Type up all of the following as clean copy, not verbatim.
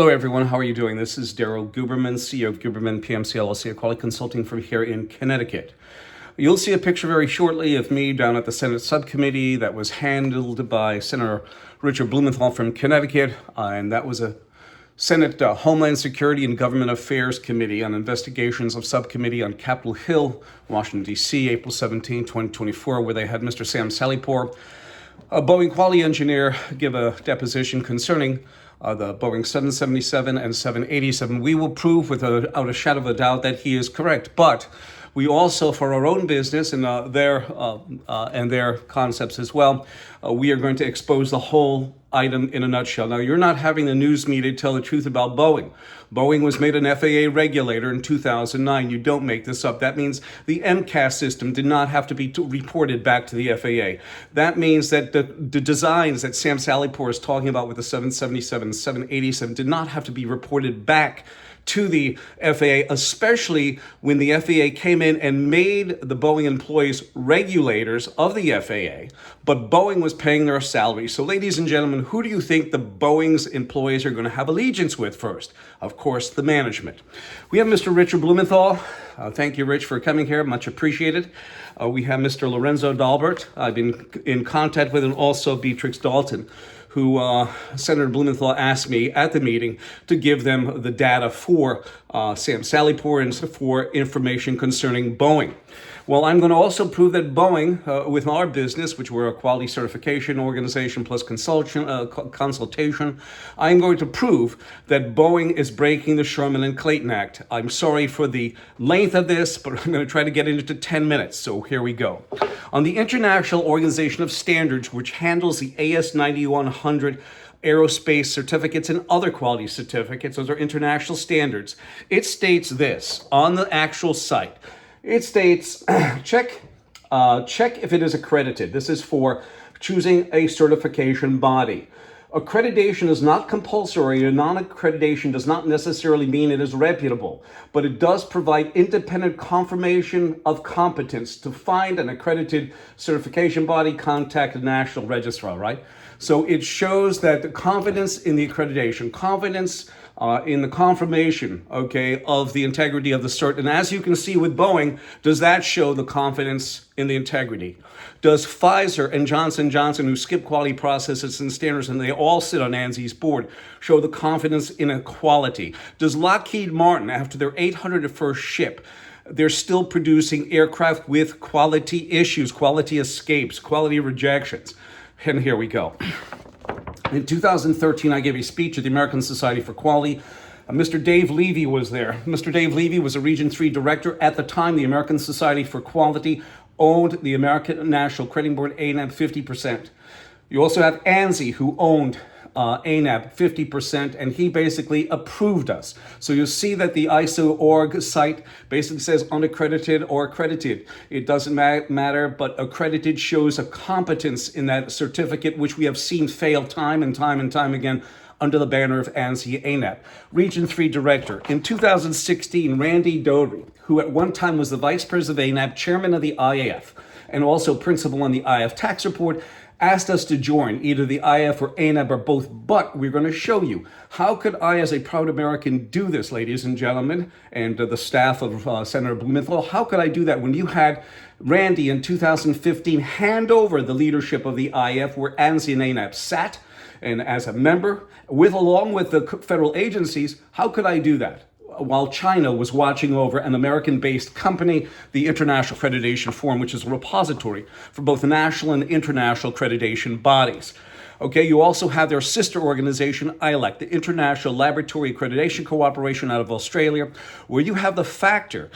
Hello everyone, how are you doing? This is Daryl Guberman, CEO of Guberman PMC LLC, a quality consulting firm here in Connecticut. You'll see a picture very shortly of me down at the Senate subcommittee that was handled by Senator Richard Blumenthal from Connecticut, and that was a Senate Homeland Security and Government Affairs Committee on Investigations of Subcommittee on Capitol Hill, Washington, D.C., April 17, 2024, where they had Mr. Sam Salipur, a Boeing quality engineer, give a deposition concerning the Boeing 777 and 787. We will prove without a shadow of a doubt that he is correct. But we also, for our own business and their concepts as well, we are going to expose the whole item in a nutshell. Now, you're not having the news media tell the truth about Boeing. Boeing was made an FAA regulator in 2009. You don't make this up. That means the MCAS system did not have to be reported back to the FAA. That means that the designs that Sam Salipur is talking about with the 777, 787 did not have to be reported back to the FAA, especially when the FAA came in and made the Boeing employees regulators of the FAA, but Boeing was paying their salaries. So ladies and gentlemen, who do you think the Boeing's employees are going to have allegiance with first? Of course, the management. We have Mr. Richard Blumenthal. Thank you, Rich, for coming here. Much appreciated. We have Mr. Lorenzo Dalbert. I've been in contact with, and also Beatrix Dalton, who Senator Blumenthal asked me at the meeting to give them the data for Sam Salipur and for information concerning Boeing. Well, I'm going to also prove that Boeing, with our business, which we're a quality certification organization plus consultation, I'm going to prove that Boeing is breaking the Sherman and Clayton Act. I'm sorry for the length of this, but I'm going to try to get it into 10 minutes. So here we go. On the International Organization of Standards, which handles the AS 9100 aerospace certificates and other quality certificates, those are international standards, it states this on the actual site. It states, check if it is accredited. This is for choosing a certification body. Accreditation is not compulsory, and non-accreditation does not necessarily mean it is reputable, but it does provide independent confirmation of competence. To find an accredited certification body, contact the National Registrar, right? So it shows that the confidence in the accreditation, confidence in the confirmation, okay, of the integrity of the cert. And as you can see with Boeing, does that show the confidence in the integrity? Does Pfizer and Johnson & Johnson, who skip quality processes and standards, and they all sit on ANSI's board, show the confidence in a quality? Does Lockheed Martin, after their 801st ship, they're still producing aircraft with quality issues, quality escapes, quality rejections? And here we go. In 2013, I gave a speech at the American Society for Quality. Mr. Dave Levy was there. Mr. Dave Levy was a Region 3 director. At the time, the American Society for Quality owned the American National Crediting Board, ANAB, 50%. You also have ANSI, who owned ANAB 50%, and he basically approved us. So you'll see that the ISO.org site basically says unaccredited or accredited. It doesn't matter, but accredited shows a competence in that certificate, which we have seen fail time and time again under the banner of ANSI ANAB. Region 3 Director. In 2016, Randy Doty, who at one time was the Vice President of ANAB, Chairman of the IAF, and also Principal on the IAF Tax Report, asked us to join either the IAF or ANAB or both, but we're going to show you. How could I, as a proud American, do this, ladies and gentlemen, and the staff of Senator Blumenthal? How could I do that when you had Randy in 2015 hand over the leadership of the IAF where ANSI and ANAB sat, and as a member, along with the federal agencies? How could I do that while China was watching over an American-based company, the International Accreditation Forum, which is a repository for both national and international accreditation bodies? Okay, you also have their sister organization, ILAC, the International Laboratory Accreditation Cooperation out of Australia, where you have the factor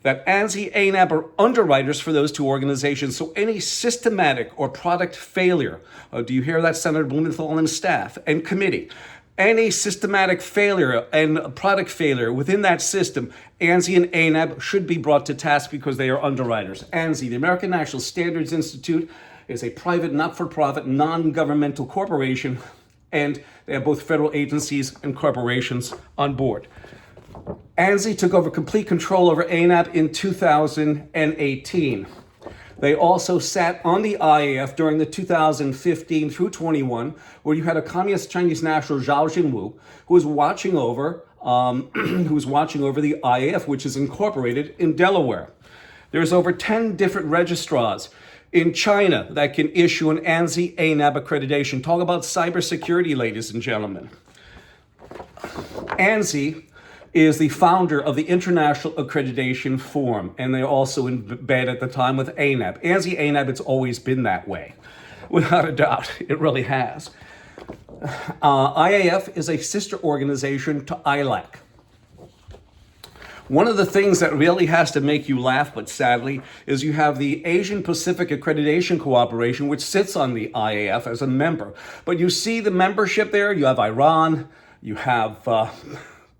that ANSI, ANAB are underwriters for those two organizations. So any systematic or product failure, do you hear that, Senator Blumenthal and staff and committee? Any systematic failure and product failure within that system, ANSI and ANAB should be brought to task because they are underwriters. ANSI, the American National Standards Institute, is a private, not-for-profit, non-governmental corporation, and they have both federal agencies and corporations on board. ANSI took over complete control over ANAB in 2018. They also sat on the IAF during the 2015 through 21, where you had a communist Chinese national, Zhao Jinwu, who was watching over the IAF, which is incorporated in Delaware. There's over 10 different registrars in China that can issue an ANSI ANAB accreditation. Talk about cybersecurity, ladies and gentlemen. ANSI is the founder of the International Accreditation Forum, and they're also in bed at the time with ANAB. ANSI ANAB, it's always been that way. Without a doubt, it really has. IAF is a sister organization to ILAC. One of the things that really has to make you laugh, but sadly, is you have the Asian Pacific Accreditation Cooperation, which sits on the IAF as a member. But you see the membership there, you have Iran, you have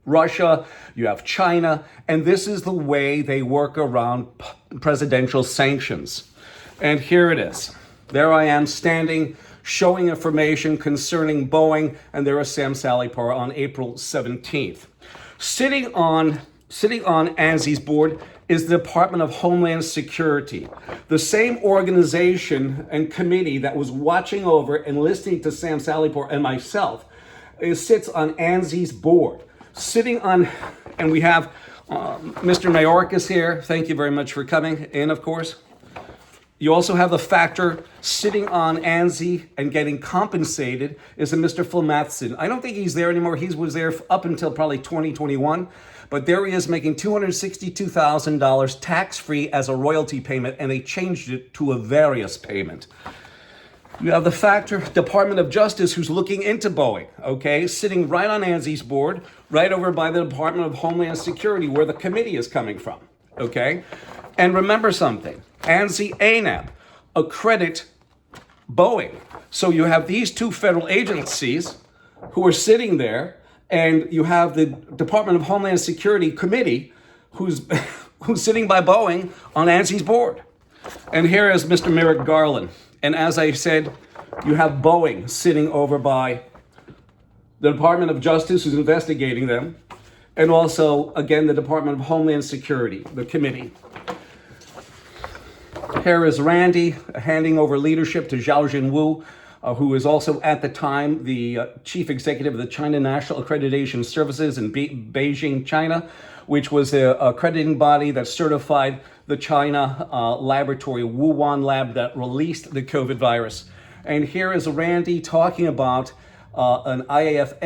Russia, you have China, and this is the way they work around presidential sanctions. And here it is. There I am standing, showing information concerning Boeing, and there is Sam Salipar on April 17th. Sitting on ANSI's board is the Department of Homeland Security, the same organization and committee that was watching over and listening to Sam Salipar and myself. It sits on ANSI's board. Sitting on, and we have Mr. Mayorkas here. Thank you very much for coming in, of course. You also have the factor sitting on ANSI and getting compensated is a Mr. Flamatson. I don't think he's there anymore. He was there up until probably 2021. But there he is making $262,000 tax-free as a royalty payment, and they changed it to a various payment. You have the factor Department of Justice who's looking into Boeing, okay? Sitting right on ANSI's board, right over by the Department of Homeland Security, where the committee is coming from, okay? And remember something, ANSI ANAB accredit Boeing. So you have these two federal agencies who are sitting there, and you have the Department of Homeland Security committee who's sitting by Boeing on ANSI's board. And here is Mr. Merrick Garland. And as I said, you have Boeing sitting over by the Department of Justice who's investigating them. And also, again, the Department of Homeland Security, the committee. Here is Randy handing over leadership to Zhao Jinwu, who was also at the time the chief executive of the China National Accreditation Services in Beijing, China, which was an accrediting body that certified the China laboratory, Wuhan lab, that released the COVID virus. And here is Randy talking about an IAF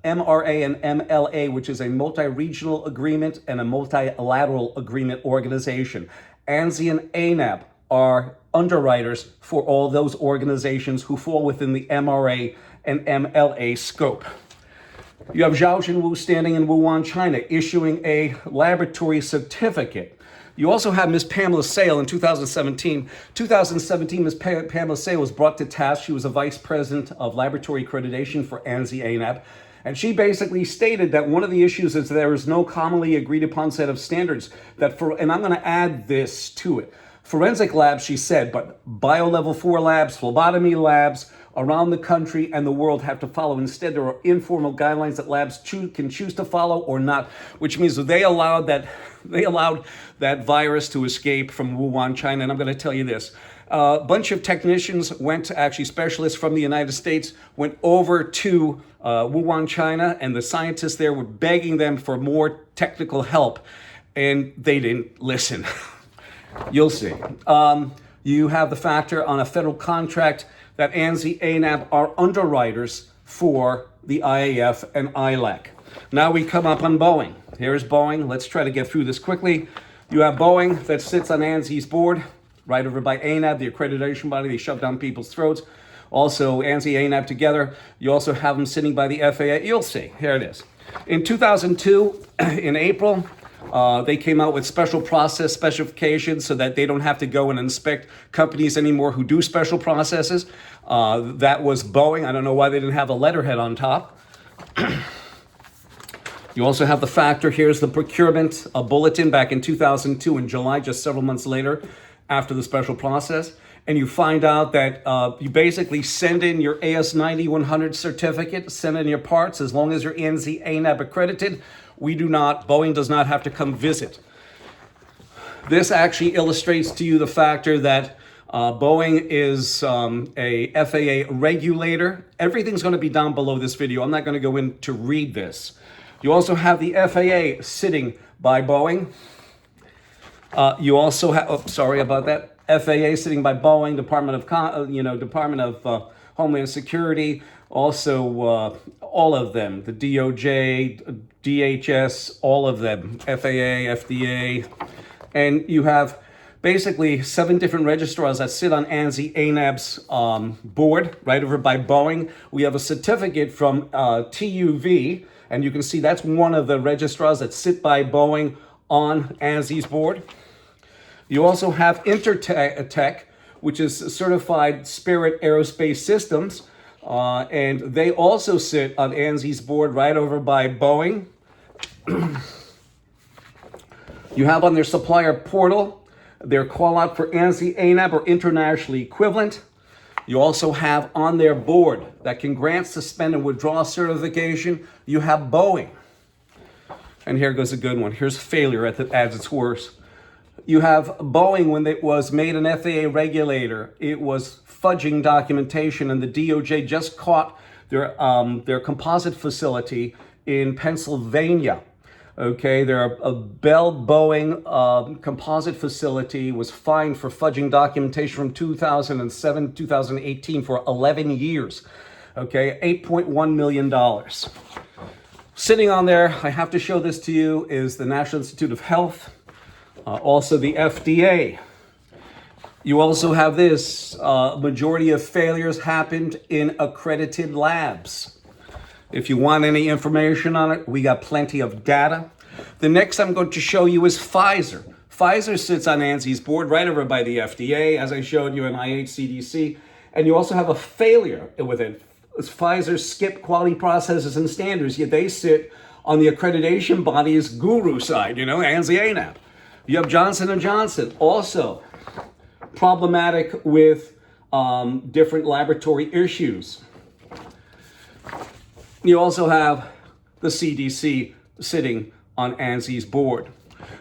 MRA and MLA, which is a multi-regional agreement and a multilateral agreement organization. ANSI and ANAB are underwriters for all those organizations who fall within the MRA and MLA scope. You have Zhao Jinwu standing in Wuhan, China, issuing a laboratory certificate. You also have Ms. Pamela Sale in 2017. 2017, Ms. Pamela Sale was brought to task. She was a vice president of laboratory accreditation for ANSI ANAB. And she basically stated that one of the issues is there is no commonly agreed upon set of standards that and I'm going to add this to it. Forensic labs, she said, but bio-level 4 labs, phlebotomy labs around the country and the world have to follow. Instead, there are informal guidelines that labs can choose to follow or not, which means that they allowed that virus to escape from Wuhan, China. And I'm going to tell you this. A bunch of technicians specialists from the United States went over to Wuhan, China, and the scientists there were begging them for more technical help, and they didn't listen. You'll see. You have the factor on a federal contract that ANSI ANAB are underwriters for the IAF and ILAC. Now we come up on Boeing. Here's Boeing. Let's try to get through this quickly. You have Boeing that sits on ANSI's board, right over by ANAB, the accreditation body. They shove down people's throats. Also, ANSI ANAB together. You also have them sitting by the FAA. You'll see. Here it is. In 2002, in April, they came out with special process specifications so that they don't have to go and inspect companies anymore who do special processes. That was Boeing. I don't know why they didn't have a letterhead on top. You also have the factor. Here's the procurement bulletin back in 2002 in July, just several months later after the special process. And you find out that you basically send in your AS9100 certificate, send in your parts, as long as you're ANSI ANAB accredited. Boeing does not have to come visit. This actually illustrates to you the factor that Boeing is a FAA regulator. Everything's going to be down below this video. I'm not going to go in to read this. You also have the FAA sitting by Boeing. You also have, sorry about that, FAA sitting by Boeing, Department of Homeland Security, also all of them, the DOJ, DHS, all of them, FAA, FDA, and you have basically 7 different registrars that sit on ANSI ANAB's board right over by Boeing. We have a certificate from TUV, and you can see that's one of the registrars that sit by Boeing on ANSI's board. You also have Intertech, which is certified Spirit Aerospace Systems, and they also sit on ANSI's board right over by Boeing. You have on their supplier portal their call out for ANSI ANAB or internationally equivalent. You also have on their board that can grant, suspend, and withdraw certification. You have Boeing. And here goes a good one. Here's failure at its worst. You have Boeing, when it was made an FAA regulator, it was fudging documentation, and the DOJ just caught their composite facility in Pennsylvania. Okay, a Bell Boeing composite facility was fined for fudging documentation from 2007 to 2018 for 11 years. Okay, $8.1 million. Sitting on there, I have to show this to you, is the National Institute of Health, also the FDA. You also have this, majority of failures happened in accredited labs. If you want any information on it, we got plenty of data. The next I'm going to show you is Pfizer. Pfizer sits on ANSI's board right over by the FDA, as I showed you, NIH, CDC. And you also have a failure with it. Pfizer skipped quality processes and standards, yet they sit on the accreditation body's guru side, ANSI ANAB. You have Johnson & Johnson, also problematic with different laboratory issues. You also have the CDC sitting on ANSI's board.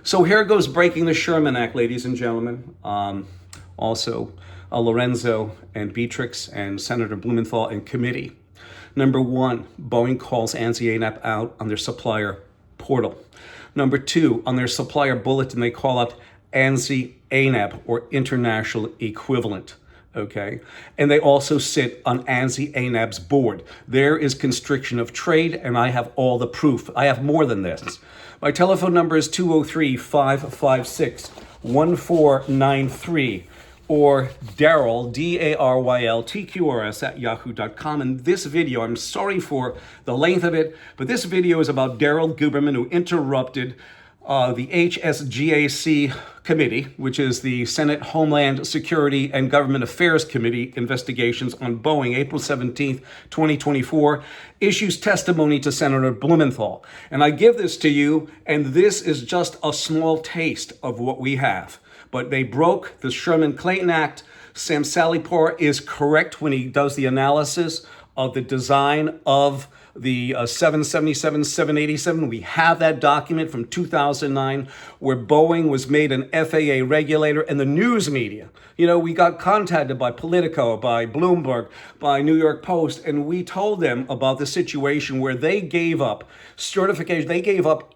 So here goes breaking the Sherman Act, ladies and gentlemen. Also, Lorenzo and Beatrix and Senator Blumenthal and committee. Number 1, Boeing calls ANSI ANAB out on their supplier portal. Number 2, on their supplier bulletin, they call out ANSI ANAB or international equivalent. Okay, and they also sit on ANSI ANAB's board. There is constriction of trade, and I have all the proof. I have more than this. My telephone number is 203-556-1493, or Daryl, DARYL, @yahoo.com. And this video, I'm sorry for the length of it, but this video is about Daryl Guberman, who interrupted the HSGAC committee, which is the Senate Homeland Security and Government Affairs Committee investigations on Boeing, April 17th, 2024, issues testimony to Senator Blumenthal. And I give this to you, and this is just a small taste of what we have. But they broke the Sherman-Clayton Act. Sam Salipore is correct when he does the analysis of the design of the 777, 787. We have that document from 2009 where Boeing was made an FAA regulator, and the news media, we got contacted by Politico, by Bloomberg, by New York Post, and we told them about the situation where they gave up certification, they gave up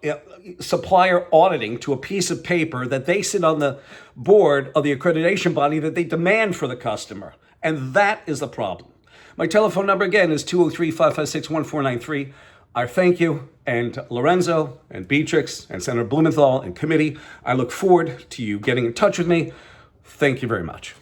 supplier auditing to a piece of paper that they sit on the board of the accreditation body that they demand for the customer. And that is the problem. My telephone number again is 203-556-1493. I thank you, and Lorenzo and Beatrix and Senator Blumenthal and committee. I look forward to you getting in touch with me. Thank you very much.